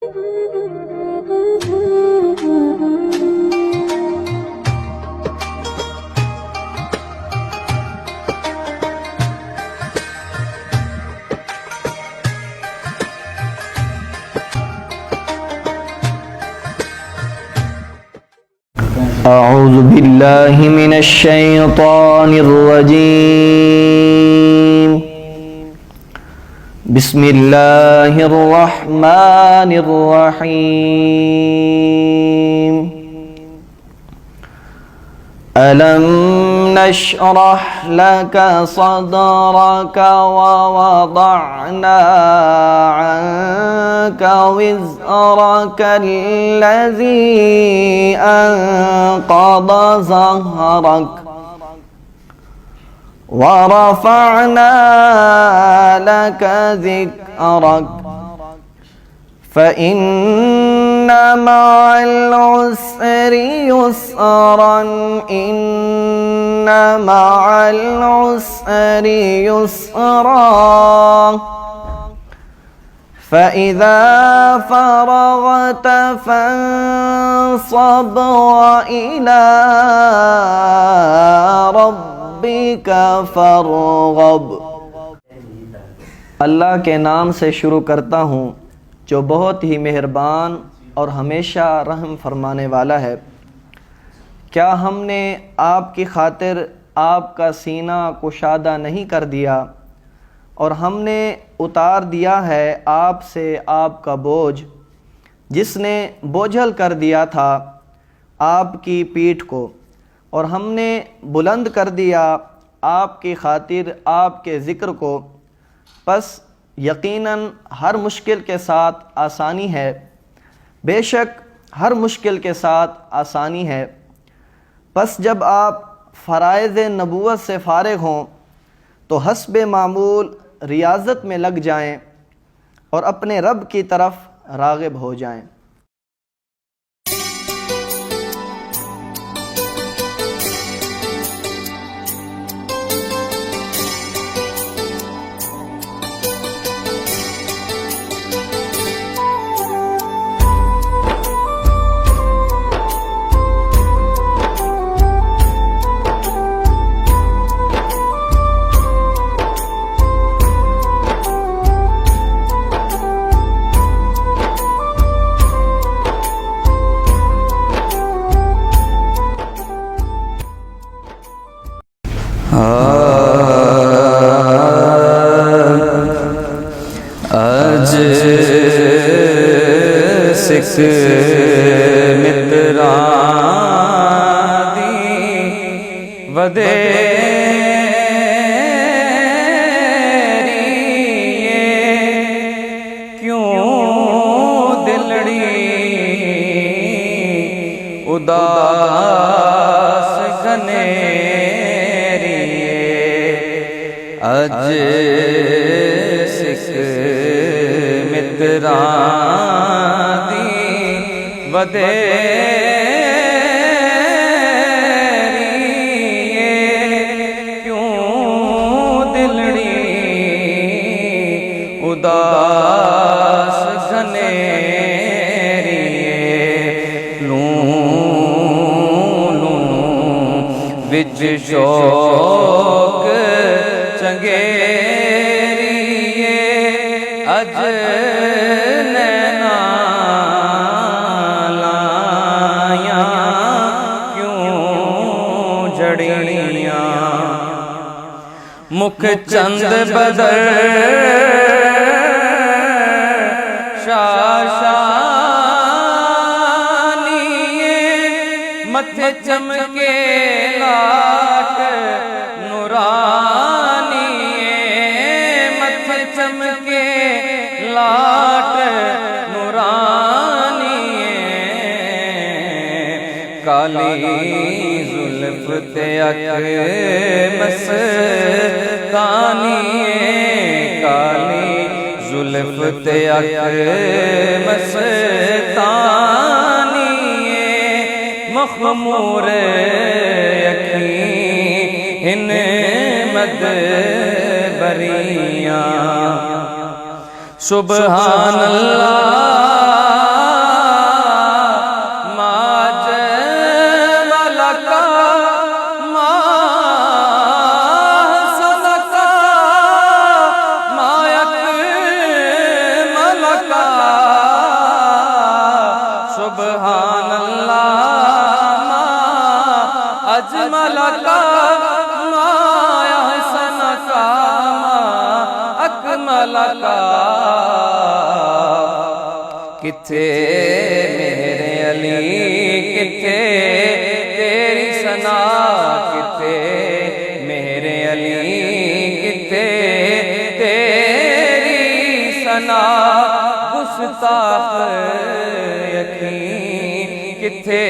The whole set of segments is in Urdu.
أعوذ بالله من الشيطان الرجيم. بسم الله الرحمن الرحيم. ألم نشرح لك صدرك ووضعنا عنك وزرك الذي أنقض ظهرك ورفعنا لك ذكرك فإن مع العسر يسرا إن مع العسر يسرا فإذا فرغت فانصب وإلى ربك فارغب. اللہ کے نام سے شروع کرتا ہوں جو بہت ہی مہربان اور ہمیشہ رحم فرمانے والا ہے. کیا ہم نے آپ کی خاطر آپ کا سینہ کشادہ نہیں کر دیا اور ہم نے اتار دیا ہے آپ سے آپ کا بوجھ، جس نے بوجھل کر دیا تھا آپ کی پیٹھ کو، اور ہم نے بلند کر دیا آپ کی خاطر آپ کے ذکر کو. پس یقیناً ہر مشکل کے ساتھ آسانی ہے، بے شک ہر مشکل کے ساتھ آسانی ہے. پس جب آپ فرائض نبوت سے فارغ ہوں تو حسب معمول ریاضت میں لگ جائیں اور اپنے رب کی طرف راغب ہو جائیں. آج سکھ متران دی ودیری کیوں دلڑی اداس گھنیری. اج سکھ متران دی ودیری کیوں دلڑی اداس گھنیری. لوں وچ شوق چنگیری اج نینا لائیاں کیوں جڑیاں. مکھ چند بدر شاشانی متھے چمکے لاٹ نورانی متھے چمکے لاٹ نورانی. کالی زلف تے اکھ مستانی کالی زلف تے اکھ مستانی مخمور یقین مدبریاں. سبحان اللہ کتھے میرے علی کتھے تیری ثنا کتھے میرے علی کتھے تیری ثنا گستاخ یقین کتھے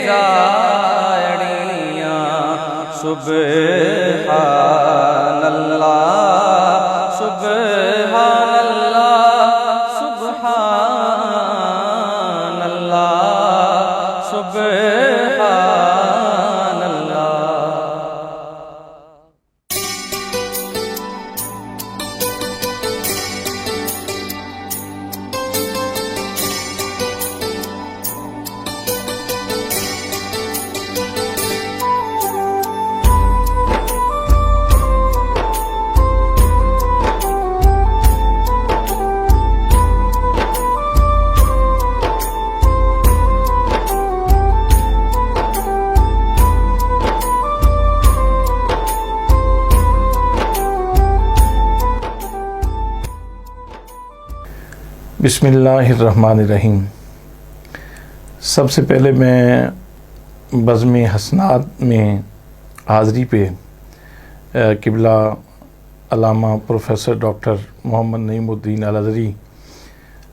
جاڑیاں سبحان اللہ سبحان اللہ سبحان اللہ سبحان اللہ. بسم اللہ الرحمن الرحیم. سب سے پہلے میں بزم حسنات میں حاضری پہ قبلہ علامہ پروفیسر ڈاکٹر محمد نعیم الدین الازہری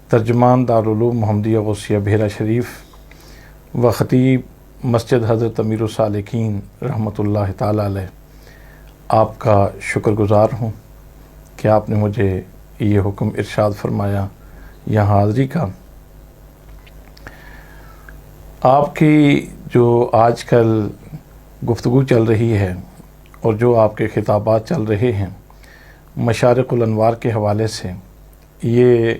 ترجمان دارالعلوم محمدیہ غوثیہ بحیرہ شریف و خطیب مسجد حضرت امیر السالکین رحمۃ اللہ تعالی علیہ آپ کا شکر گزار ہوں کہ آپ نے مجھے یہ حکم ارشاد فرمایا یہاں حاضری کا. آپ کی جو آج کل گفتگو چل رہی ہے اور جو آپ کے خطابات چل رہے ہیں مشارق الانوار کے حوالے سے، یہ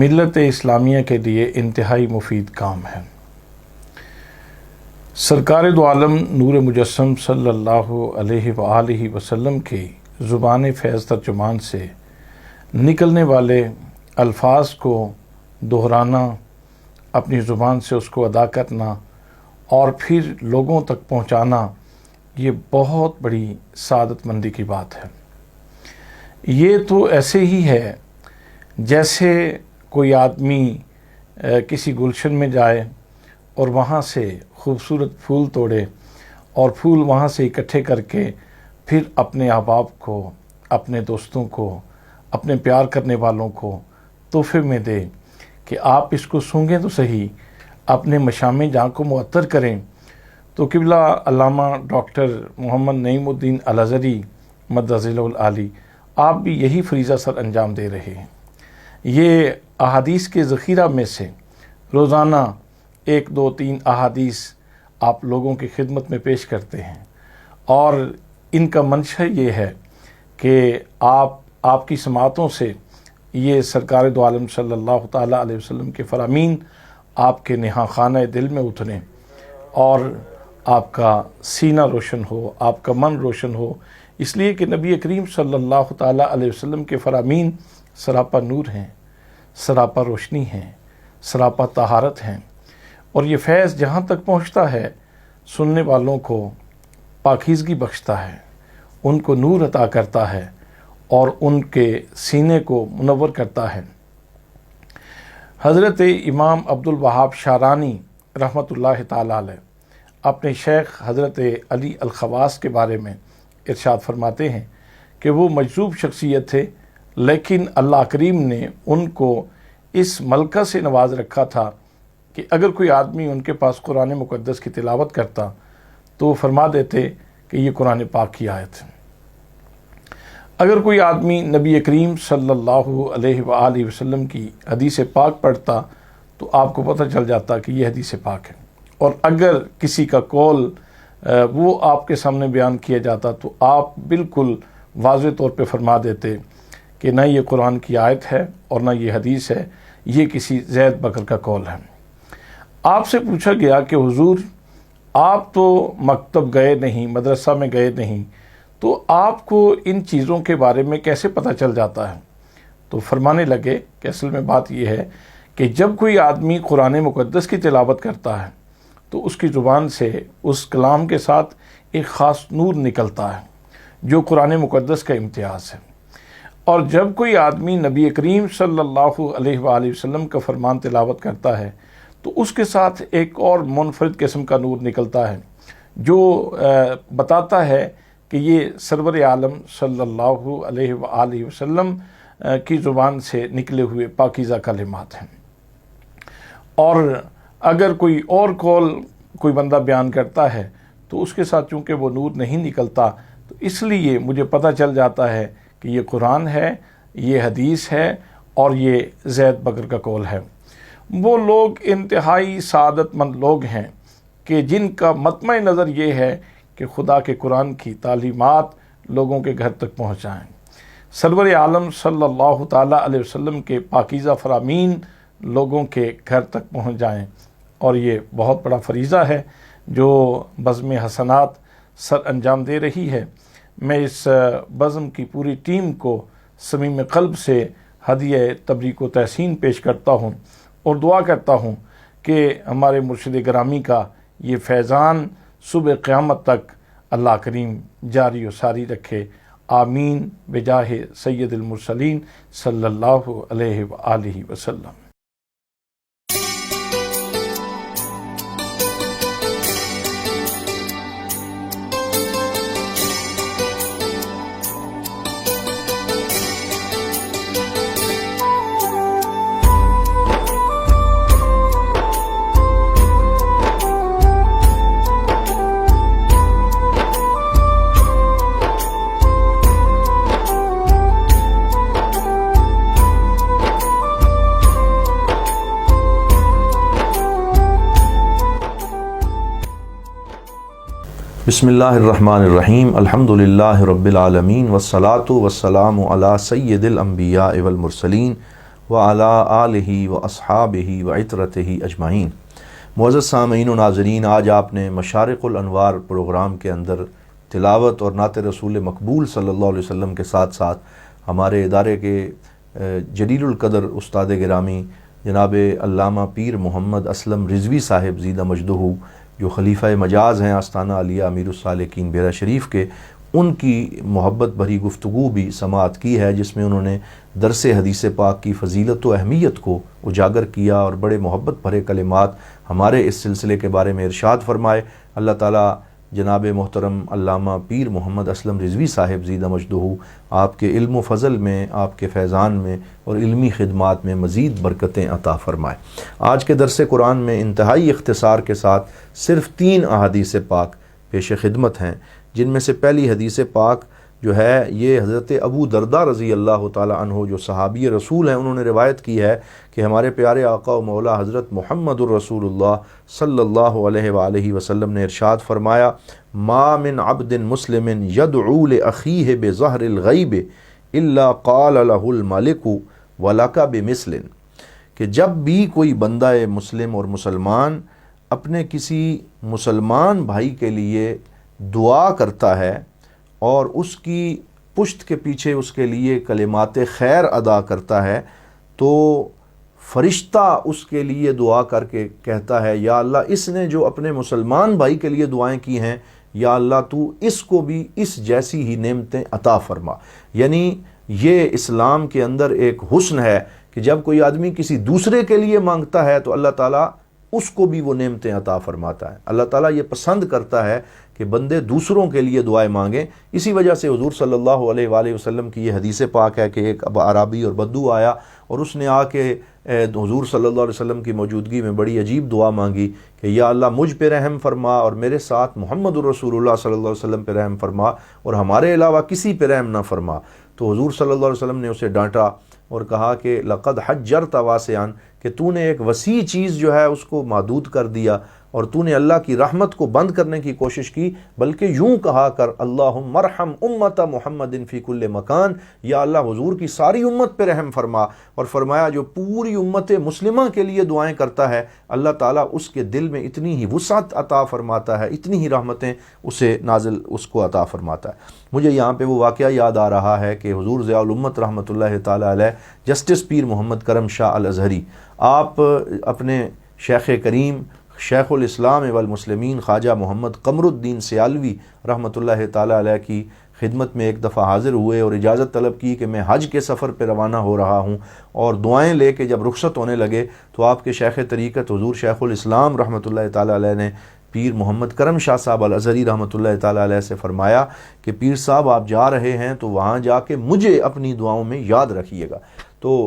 ملت اسلامیہ کے لیے انتہائی مفید کام ہے. سرکار دو عالم نور مجسم صلی اللہ علیہ وآلہ وسلم کی زبان فیض ترجمان سے نکلنے والے الفاظ کو دہرانا، اپنی زبان سے اس کو ادا کرنا اور پھر لوگوں تک پہنچانا، یہ بہت بڑی سعادت مندی کی بات ہے. یہ تو ایسے ہی ہے جیسے کوئی آدمی کسی گلشن میں جائے اور وہاں سے خوبصورت پھول توڑے اور پھول وہاں سے اکٹھے کر کے پھر اپنے احباب کو، اپنے دوستوں کو، اپنے پیار کرنے والوں کو تحفے میں دے کہ آپ اس کو سونگیں تو صحیح، اپنے مشام جاں کو معطر کریں. تو قبلہ علامہ ڈاکٹر محمد نعیم الدین الازہری مدظلہ العالی آپ بھی یہی فریضہ سر انجام دے رہے ہیں. یہ احادیث کے ذخیرہ میں سے روزانہ 1 2 3 احادیث آپ لوگوں کی خدمت میں پیش کرتے ہیں، اور ان کا منشا یہ ہے کہ آپ کی سماعتوں سے یہ سرکار دو عالم صلی اللہ تعالیٰ علیہ وسلم کے فرامین آپ کے نہاں خانہ دل میں اتریں اور آپ کا سینہ روشن ہو، آپ کا من روشن ہو، اس لیے کہ نبی کریم صلی اللہ تعالیٰ علیہ وسلم کے فرامین سراپا نور ہیں، سراپا روشنی ہیں، سراپا طہارت ہیں، اور یہ فیض جہاں تک پہنچتا ہے سننے والوں کو پاکیزگی بخشتا ہے، ان کو نور عطا کرتا ہے اور ان کے سینے کو منور کرتا ہے. حضرت امام عبدالوہاب شارانی رحمۃ اللہ تعالی علیہ اپنے شیخ حضرت علی الخواص کے بارے میں ارشاد فرماتے ہیں کہ وہ مجذوب شخصیت تھے، لیکن اللہ کریم نے ان کو اس ملکہ سے نواز رکھا تھا کہ اگر کوئی آدمی ان کے پاس قرآن مقدس کی تلاوت کرتا تو فرما دیتے کہ یہ قرآن پاک کی آیت ہے. اگر کوئی آدمی نبی کریم صلی اللہ علیہ وآلہ وسلم کی حدیث پاک پڑھتا تو آپ کو پتہ چل جاتا کہ یہ حدیث پاک ہے، اور اگر کسی کا قول وہ آپ کے سامنے بیان کیا جاتا تو آپ بالکل واضح طور پہ فرما دیتے کہ نہ یہ قرآن کی آیت ہے اور نہ یہ حدیث ہے، یہ کسی زید بکر کا قول ہے. آپ سے پوچھا گیا کہ حضور آپ تو مکتب گئے نہیں، مدرسہ میں گئے نہیں، تو آپ کو ان چیزوں کے بارے میں کیسے پتہ چل جاتا ہے؟ تو فرمانے لگے کہ اصل میں بات یہ ہے کہ جب کوئی آدمی قرآن مقدس کی تلاوت کرتا ہے تو اس کی زبان سے اس کلام کے ساتھ ایک خاص نور نکلتا ہے جو قرآن مقدس کا امتیاز ہے. اور جب کوئی آدمی نبی کریم صلی اللہ علیہ وآلہ وسلم کا فرمان تلاوت کرتا ہے تو اس کے ساتھ ایک اور منفرد قسم کا نور نکلتا ہے جو بتاتا ہے کہ یہ سرور عالم صلی اللہ علیہ وآلہ وسلم کی زبان سے نکلے ہوئے پاکیزہ کلمات ہیں۔ اور اگر کوئی اور قول کوئی بندہ بیان کرتا ہے تو اس کے ساتھ چونکہ وہ نور نہیں نکلتا، تو اس لیے مجھے پتہ چل جاتا ہے کہ یہ قرآن ہے، یہ حدیث ہے اور یہ زید بکر کا قول ہے۔ وہ لوگ انتہائی سعادت مند لوگ ہیں کہ جن کا مطمع نظر یہ ہے کہ خدا کے قرآن کی تعلیمات لوگوں کے گھر تک پہنچائیں، سرور عالم صلی اللہ تعالیٰ علیہ وسلم کے پاکیزہ فرامین لوگوں کے گھر تک پہنچ جائیں، اور یہ بہت بڑا فریضہ ہے جو بزم حسنات سر انجام دے رہی ہے۔ میں اس بزم کی پوری ٹیم کو صمیم قلب سے ہدیہ تبریک و تحسین پیش کرتا ہوں اور دعا کرتا ہوں کہ ہمارے مرشد گرامی کا یہ فیضان صبح قیامت تک اللہ کریم جاری و ساری رکھے، آمین بجاہ سید المرسلین صلی اللہ علیہ وآلہ وسلم۔ بسم اللہ الرحمن الرحیم، الحمدللہ رب العالمین، والصلاة والسلام علی سید الانبیاء والمرسلین وعلی آلہ واصحابہ وعطرتہ اجمعین۔ معزز سامعین و ناظرین، آج آپ نے مشارق الانوار پروگرام کے اندر تلاوت اور نعت رسول مقبول صلی اللہ علیہ وسلم کے ساتھ ساتھ ہمارے ادارے کے جلیل القدر استاد گرامی جناب علامہ پیر محمد اسلم رضوی صاحب زیدہ مجدہ، جو خلیفہ مجاز ہیں آستانہ علیہ امیر السالکین بیرہ شریف کے، ان کی محبت بھری گفتگو بھی سماعت کی ہے، جس میں انہوں نے درس حدیث پاک کی فضیلت و اہمیت کو اجاگر کیا اور بڑے محبت بھرے کلمات ہمارے اس سلسلے کے بارے میں ارشاد فرمائے۔ اللہ تعالیٰ جناب محترم علامہ پیر محمد اسلم رضوی صاحب زیدہ مجدہ آپ کے علم و فضل میں، آپ کے فیضان میں اور علمی خدمات میں مزید برکتیں عطا فرمائے۔ آج کے درس قرآن میں انتہائی اختصار کے ساتھ صرف 3 احادیث پاک پیش خدمت ہیں، جن میں سے پہلی حدیث پاک جو ہے یہ حضرت ابو درداء رضی اللہ تعالیٰ عنہ جو صحابی رسول ہیں، انہوں نے روایت کی ہے کہ ہمارے پیارے آقا و مولا حضرت محمد الرسول اللہ صلی اللہ علیہ وآلہ وسلم نے ارشاد فرمایا، ما من عبد مسلم یدعو لأخیہ بظہر الغیب الا قال له الملک ولک بمثل، کہ جب بھی کوئی بندہ مسلم اور مسلمان اپنے کسی مسلمان بھائی کے لیے دعا کرتا ہے اور اس کی پشت کے پیچھے اس کے لیے کلمات خیر ادا کرتا ہے، تو فرشتہ اس کے لیے دعا کر کے کہتا ہے، یا اللہ اس نے جو اپنے مسلمان بھائی کے لیے دعائیں کی ہیں، یا اللہ تو اس کو بھی اس جیسی ہی نعمتیں عطا فرما۔ یعنی یہ اسلام کے اندر ایک حسن ہے کہ جب کوئی آدمی کسی دوسرے کے لیے مانگتا ہے تو اللہ تعالیٰ اس کو بھی وہ نعمتیں عطا فرماتا ہے۔ اللہ تعالیٰ یہ پسند کرتا ہے کہ بندے دوسروں کے لیے دعائیں مانگیں۔ اسی وجہ سے حضور صلی اللہ علیہ وآلہ وسلم کی یہ حدیث پاک ہے کہ ایک عرابی اور بدو آیا اور اس نے آ کے حضور صلی اللہ علیہ وسلم کی موجودگی میں بڑی عجیب دعا مانگی کہ یا اللہ مجھ پہ رحم فرما اور میرے ساتھ محمد الرسول اللہ صلی اللہ علیہ وسلم پہ رحم فرما اور ہمارے علاوہ کسی پہ رحم نہ فرما۔ تو حضور صلی اللہ علیہ وسلم نے اسے ڈانٹا اور کہا کہ لقد حجرت واسعا، کہ تو نے ایک وسیع چیز جو ہے اس کو محدود کر دیا اور تو نے اللہ کی رحمت کو بند کرنے کی کوشش کی، بلکہ یوں کہا کر اللہم ارحم امت محمد فی کل مکان، یا اللہ حضور کی ساری امت پہ رحم فرما۔ اور فرمایا جو پوری امت مسلمہ کے لیے دعائیں کرتا ہے اللہ تعالیٰ اس کے دل میں اتنی ہی وسعت عطا فرماتا ہے، اتنی ہی رحمتیں اسے نازل اس کو عطا فرماتا ہے۔ مجھے یہاں پہ وہ واقعہ یاد آ رہا ہے کہ حضور ضیاء الامت رحمۃ اللہ تعالیٰ علیہ جسٹس پیر محمد کرم شاہ الازہری، آپ اپنے شیخ کریم شیخ الاسلام والمسلمین خواجہ محمد قمر الدین سیالوی رحمۃ اللہ تعالیٰ علیہ کی خدمت میں ایک دفعہ حاضر ہوئے اور اجازت طلب کی کہ میں حج کے سفر پہ روانہ ہو رہا ہوں، اور دعائیں لے کے جب رخصت ہونے لگے تو آپ کے شیخ طریقت حضور شیخ الاسلام رحمۃ اللہ تعالیٰ علیہ نے پیر محمد کرم شاہ صاحب الازہری رحمۃ اللہ تعالیٰ علیہ سے فرمایا کہ پیر صاحب آپ جا رہے ہیں تو وہاں جا کے مجھے اپنی دعاؤں میں یاد رکھیے گا۔ تو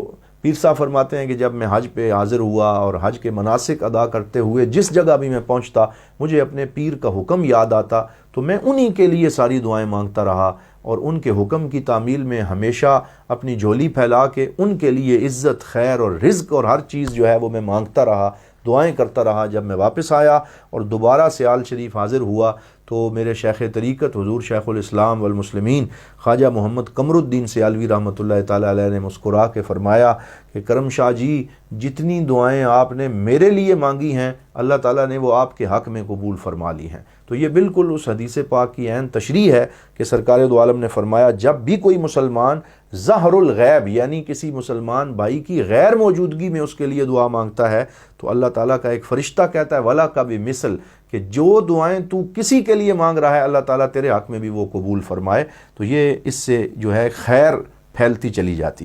پیر صاحب فرماتے ہیں کہ جب میں حج پہ حاضر ہوا اور حج کے مناسک ادا کرتے ہوئے جس جگہ بھی میں پہنچتا مجھے اپنے پیر کا حکم یاد آتا تو میں انہی کے لیے ساری دعائیں مانگتا رہا، اور ان کے حکم کی تعمیل میں ہمیشہ اپنی جھولی پھیلا کے ان کے لیے عزت، خیر اور رزق اور ہر چیز جو ہے وہ میں مانگتا رہا، دعائیں کرتا رہا۔ جب میں واپس آیا اور دوبارہ سیال شریف حاضر ہوا تو میرے شیخ طریقت حضور شیخ الاسلام والمسلمین خواجہ محمد قمر الدین سیالوی رحمۃ اللہ تعالیٰ علیہ نے مسکرا کے فرمایا کہ کرم شاہ جی، جتنی دعائیں آپ نے میرے لیے مانگی ہیں اللہ تعالیٰ نے وہ آپ کے حق میں قبول فرما لی ہیں۔ تو یہ بالکل اس حدیث پاک کی عین تشریح ہے کہ سرکار دو عالم نے فرمایا جب بھی کوئی مسلمان ظہر الغیب یعنی کسی مسلمان بھائی کی غیر موجودگی میں اس کے لیے دعا مانگتا ہے تو اللہ تعالیٰ کا ایک فرشتہ کہتا ہے ولا کا بھی مثل، کہ جو دعائیں تو کسی کے لیے مانگ رہا ہے اللہ تعالیٰ تیرے حق میں بھی وہ قبول فرمائے۔ تو یہ اس سے جو ہے خیر پھیلتی چلی جاتی۔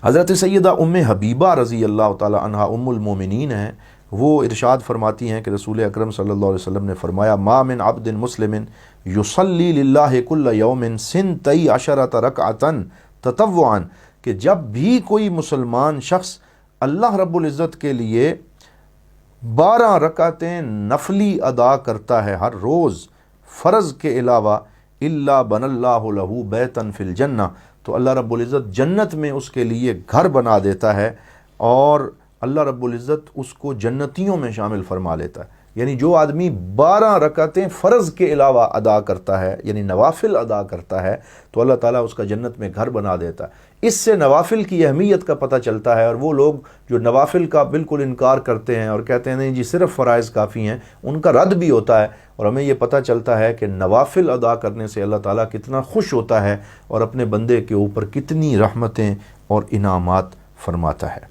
حضرت سیدہ ام حبیبہ رضی اللہ تعالیٰ عنہا ام المومنین ہیں، وہ ارشاد فرماتی ہیں کہ رسول اکرم صلی اللہ علیہ وسلم نے فرمایا ما من عبد مسلم یصلی للہ کل یوم سنتی عشرۃ رکعۃ تطوعا، کہ جب بھی کوئی مسلمان شخص اللہ رب العزت کے لیے 12 رکعتیں نفلی ادا کرتا ہے ہر روز فرض کے علاوہ، الا بن اللہ لہ بیتا فی الجنہ، تو اللہ رب العزت جنت میں اس کے لیے گھر بنا دیتا ہے اور اللہ رب العزت اس کو جنتیوں میں شامل فرما لیتا ہے۔ یعنی جو آدمی 12 رکعتیں فرض کے علاوہ ادا کرتا ہے یعنی نوافل ادا کرتا ہے تو اللہ تعالیٰ اس کا جنت میں گھر بنا دیتا ہے۔ اس سے نوافل کی اہمیت کا پتہ چلتا ہے، اور وہ لوگ جو نوافل کا بالکل انکار کرتے ہیں اور کہتے ہیں نہیں جی صرف فرائض کافی ہیں، ان کا رد بھی ہوتا ہے، اور ہمیں یہ پتہ چلتا ہے کہ نوافل ادا کرنے سے اللہ تعالیٰ کتنا خوش ہوتا ہے اور اپنے بندے کے اوپر کتنی رحمتیں اور انعامات فرماتا ہے۔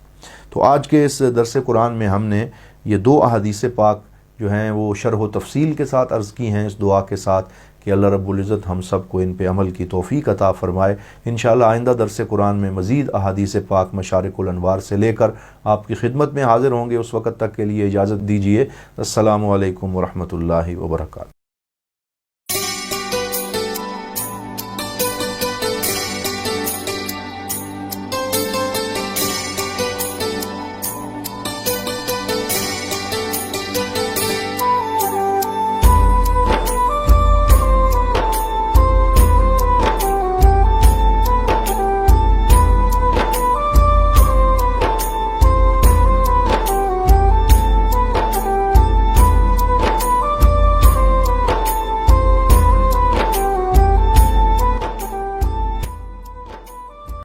تو آج کے اس درس قرآن میں ہم نے یہ 2 احادیث پاک جو ہیں وہ شرح و تفصیل کے ساتھ عرض کی ہیں، اس دعا کے ساتھ کہ اللہ رب العزت ہم سب کو ان پہ عمل کی توفیق عطا فرمائے۔ انشاءاللہ آئندہ درس قرآن میں مزید احادیث پاک مشارق الانوار سے لے کر آپ کی خدمت میں حاضر ہوں گے۔ اس وقت تک کے لیے اجازت دیجیے۔ السلام علیکم ورحمۃ اللہ وبرکاتہ۔